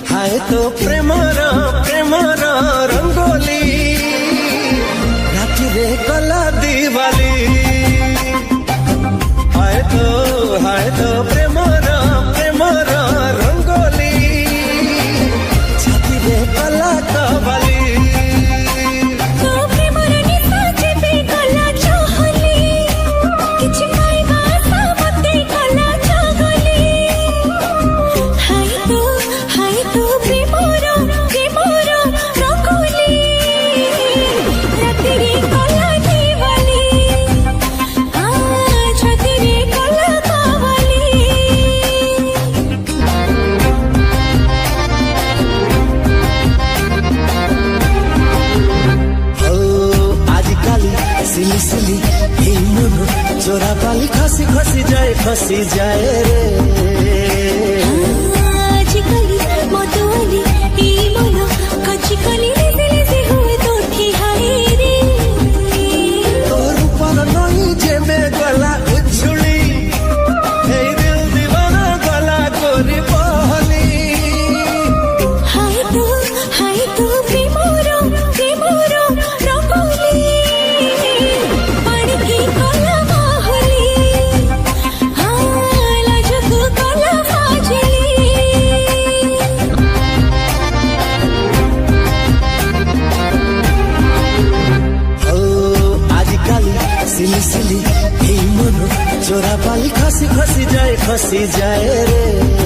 हाय तो प्रेमर रंगोली राति रे कला दिवाली। हाय तो प्रेमर रंगोली छाती रे कला कवाली। चोरा पाली खसी जाए रे। आजिकली मतवाली ई मन कचिकली लेसे हुए तो ठिहाई रे। तोर ऊपर नहीं जे में गला उछुली हे दिल दीवाना गला कोरी बहली। हाय तो प्रेमर रंगोली पानी की कला सिली हे मन चोरा पाली खसी जाए रे।